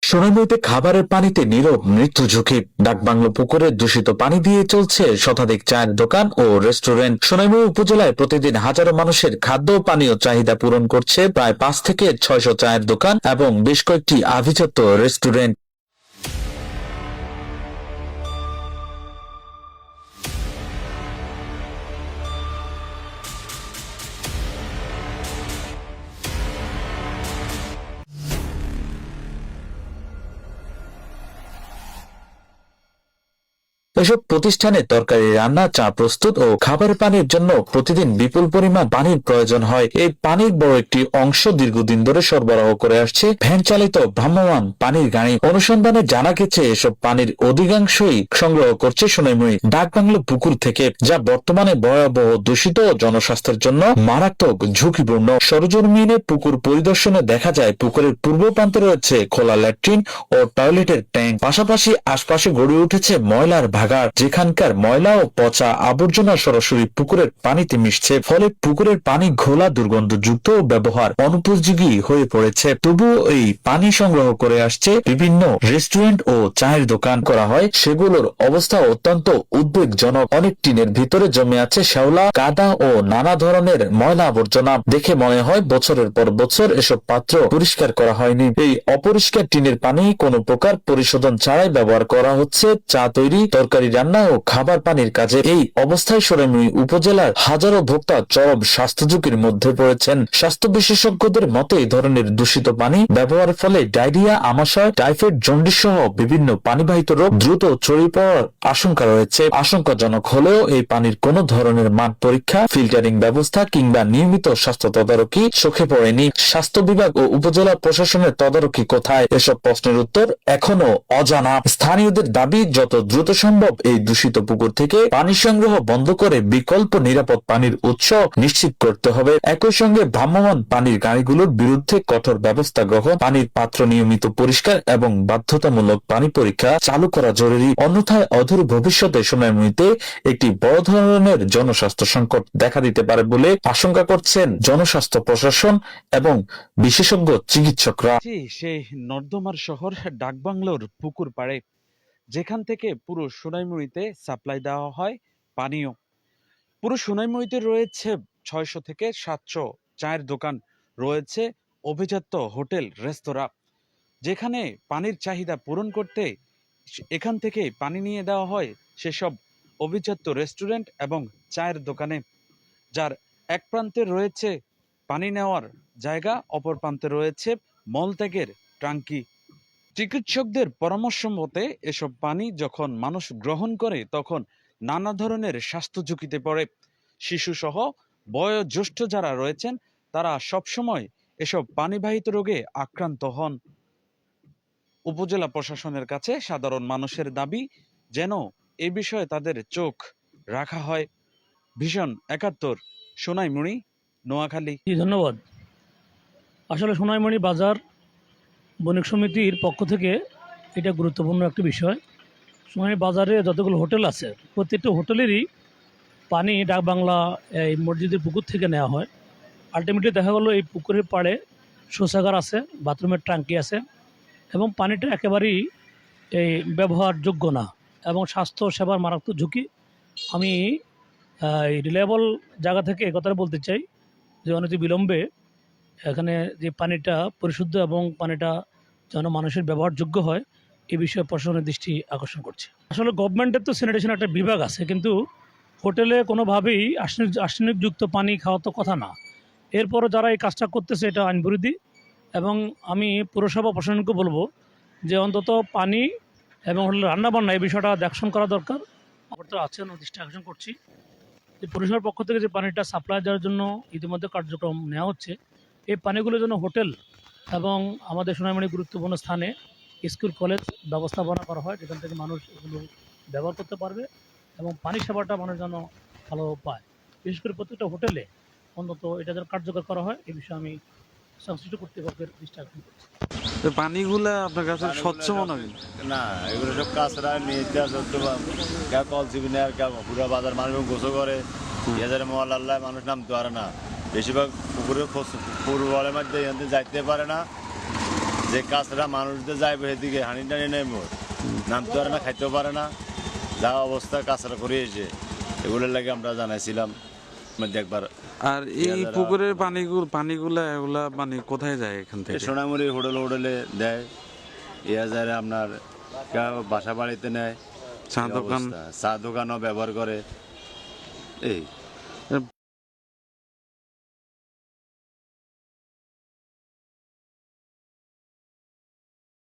সোনাইমুড়িতে খাবারের পানিতে নীরব মৃত্যু ঝুঁকি। ডাকবাংলো পুকুরের দূষিত পানি দিয়ে চলছে শতাধিক চায়ের দোকান ও রেস্টুরেন্ট। সোনাইমুড়ি উপজেলায় প্রতিদিন হাজারো মানুষের খাদ্য ও পানীয় চাহিদা পূরণ করছে প্রায় 5 থেকে 600 চায়ের দোকান এবং বেশ কয়েকটি আভিজাত্য রেস্টুরেন্ট। এসব প্রতিষ্ঠানে তরকারি রান্না, চা প্রস্তুত ও খাবার পানির জন্য প্রতিদিন বিপুল পরিমাণ পানির প্রয়োজন হয়। এই পানির বড় একটি অংশ দীর্ঘদিন ধরে সরবরাহ করে আসছে ভ্যান চালিত ভ্রাম্যমাণ পানির গাড়ি। অনুসন্ধানে জানা গেছে এসব পানির অধিকাংশই সংগ্রহ করছে সোনাইমুড়ি ডাকবাংলো পুকুর থেকে, যা বর্তমানে ভয়াবহ দূষিত ও জনস্বাস্থ্যের জন্য মারাত্মক ঝুঁকিপূর্ণ। সরজমিনে পুকুর পরিদর্শনে দেখা যায় পুকুরের পূর্ব প্রান্তে রয়েছে খোলা ল্যাট্রিন ও টয়লেটের ট্যাঙ্ক। পাশাপাশি আশপাশে গড়ে উঠেছে ময়লার ভাগাড়, যেখানকার ময়লা ও পচা আবর্জনা সরাসরি পুকুরের পানিতে মিশছে। ফলে পুকুরের পানি ঘোলা, দুর্গন্ধযুক্ত ও ব্যবহার অনুপযোগী হয়ে পড়েছে। তবুও এই পানি সংগ্রহ করে আসছে বিভিন্ন রেস্টুরেন্ট ও চায়ের দোকান করা হয়, সেগুলোর অবস্থা অত্যন্ত উদ্বেগজনক। অনেক টিনের ভিতরে জমে আছে শ্যাওলা, কাদা ও নানা ধরনের ময়লা আবর্জনা। দেখে মনে হয় বছরের পর বছর এসব পাত্র পরিষ্কার করা হয়নি। এই অপরিষ্কার টিনের পানি কোনো প্রকার পরিশোধন ছাড়াই ব্যবহার করা হচ্ছে চা তৈরি, তরকারি রান্না ও খাবার পানির কাজে। এই অবস্থায় সোনাইমুড়ি উপজেলার হাজারো ভোক্তা চরম স্বাস্থ্য ঝুঁকির মধ্যে পড়েছেন। স্বাস্থ্য বিশেষজ্ঞদের মতে এই ধরনের দূষিত পানি ব্যবহারের ফলে ডায়রিয়া, আমাশয়, টাইফয়েড, জন্ডিস সহ বিভিন্ন পানিবাহিত রোগ দ্রুত ছড়িয়ে পড়ার আশঙ্কা রয়েছে। আশঙ্কাজনক হলেও এই পানির কোনো ধরনের মান পরীক্ষা, ফিল্টারিং ব্যবস্থা কিংবা নিয়মিত স্বাস্থ্য তদারকি চোখে পড়েনি। স্বাস্থ্য বিভাগ ও উপজেলা প্রশাসনের তদারকি কোথায়? এসব প্রশ্নের উত্তর এখনো অজানা। স্থানীয়দের দাবি, যত দ্রুত সম্ভব এই দূষিত পুকুর থেকে পানি সংগ্রহ বন্ধ করে বিকল্প নিরাপদ পানির উৎস নিশ্চিত করতে হবে। একই সঙ্গে ভ্রাম্যমাণ পানির গাড়িগুলোর বিরুদ্ধে কঠোর ব্যবস্থা গ্রহণ, পানির পাত্র নিয়মিত পরিষ্কার এবং বাধ্যতামূলক পানি পরীক্ষা চালু করা জরুরি। অন্যথায় অদূর ভবিষ্যতে সোনাইমুড়িতে একটি বড় ধরনের জনস্বাস্থ্য সংকট দেখা দিতে পারে বলে আশঙ্কা করছেন জনস্বাস্থ্য প্রশাসন এবং বিশেষজ্ঞ চিকিৎসকরা। সেই নর্দমার শহর ডাকবাংলোর পুকুর পাড়ে, যেখান থেকে পুরো সোনাইমুড়িতে সাপ্লাই দেওয়া হয় পানীয়। পুরো সোনাইমুড়িতে রয়েছে 600 থেকে 700 চায়ের দোকান, রয়েছে অভিজাত্য হোটেল, রেস্তোরাঁ, যেখানে পানির চাহিদা পূরণ করতে এখান থেকে পানি নিয়ে দেওয়া হয় সেসব অভিজাত্য রেস্টুরেন্ট এবং চায়ের দোকানে, যার এক প্রান্তে রয়েছে পানি নেওয়ার জায়গা, অপর প্রান্তে রয়েছে মলত্যাগের ট্যাঙ্কি। চিকিৎসকদের পরামর্শ মতে এসব পানি যখন মানুষ গ্রহণ করে তখন নানা ধরনের স্বাস্থ্য ঝুঁকিতে পড়ে। শিশুসহ বয়োজ্যেষ্ঠ যারা রয়েছেন তারা সবসময় এসব পানিবাহিত রোগে আক্রান্ত হন। উপজেলা প্রশাসনের কাছে সাধারণ মানুষের দাবি যেন এ বিষয়ে তাদের চোখ রাখা হয়। ভিশন ৭১, সোনাইমুড়ি, নোয়াখালী। ধন্যবাদ। আসলে সোনাইমুড়ি বাজার বণিক সমিতির পক্ষ থেকে এটা গুরুত্বপূর্ণ একটি বিষয়। সোনাইমুড়ি বাজারে যতগুলো হোটেল আছে প্রত্যেকটা হোটেলেরই পানি ডাকবাংলা এই মসজিদের পুকুর থেকে নেওয়া হয়। আলটিমেটলি দেখা গেলো এই পুকুরের পাড়ে শৌচাগার আছে, বাথরুমের ট্যাঙ্কি আছে এবং পানিটা একেবারেই এই ব্যবহারযোগ্য না এবং স্বাস্থ্য সেবার মারাত্মক ঝুঁকি। আমি এই রিলায়েবল জায়গা থেকে কথাটা বলতে চাই যে অনতি বিলম্বে এখানে যে পানিটা পরিশুদ্ধ এবং পানিটা যেন মানুষের ব্যবহারযোগ্য হয় এই বিষয়ে প্রশাসনের দৃষ্টি আকর্ষণ করছে। আসলে গভর্নমেন্টের তো স্যানিটেশন একটা বিভাগ আছে, কিন্তু হোটেলে কোনোভাবেই আর্সেনিকযুক্ত পানি খাওয়া তো কথা না। এরপরও যারা এই কাজটা করতেছে এটা আইনবিরোধী এবং আমি পুরসভা প্রশাসনকে বলবো যে অন্তত পানি এবং রান্নাবান্না এই বিষয়টা দেখশন করা দরকার। আপনারা আছেন, দৃষ্টি আকর্ষণ করছি যে পরিষেবার পক্ষ থেকে যে পানিটা সাপ্লাই দেওয়ার জন্য ইতিমধ্যে কার্যক্রম নেওয়া হচ্ছে, এই পানিগুলো যেন হোটেল এবং আমাদের সোনাইমুড়ি গুরুত্বপূর্ণ স্থানে স্কুল, কলেজ ব্যবস্থাপনা করা হয়, যেখান থেকে মানুষ এগুলো ব্যবহার করতে পারবে এবং পানি সেবাটা মানুষ যেন ভালো পায়। বিশেষ করে প্রত্যেকটা হোটেলে অন্তত এটা যেন কার্যকর করা হয় এই বিষয়ে আমি সংশ্লিষ্ট কর্তৃপক্ষের দৃষ্টি আকর্ষণ করছি। পানিগুলা আপনার কাছে স্বচ্ছ মনে হয় না? এগুলো সব কাঁচরা নিয়ে কেউ কল চিবি নেয়, কেউ পুরো বাজার মানুষ গোসল করে, মহল আল্লাহ মানুষ নামতে পারে না। বেশিরভাগ পুকুরে পূর্ব বলের মধ্যে যাইতে পারে না। যে কাছরা মানুষদের যাইবে সেদিকে হানি টানি নেব, নামতে পারে না, খাইতেও পারে না, যা অবস্থা কাছরা করে এসে এগুলোর লাগে আমরা জানাইছিলাম দেখবার। আর এই পুকুরের পানিগুলা এগুলা মানে কোথায় যায় এখান থেকে? সোনামুড়ি হোটেলে দেয়, যায় আপনার কেউ বাসা বাড়িতে নেয়, চা দোকান চা দোকানও ব্যবহার করে এই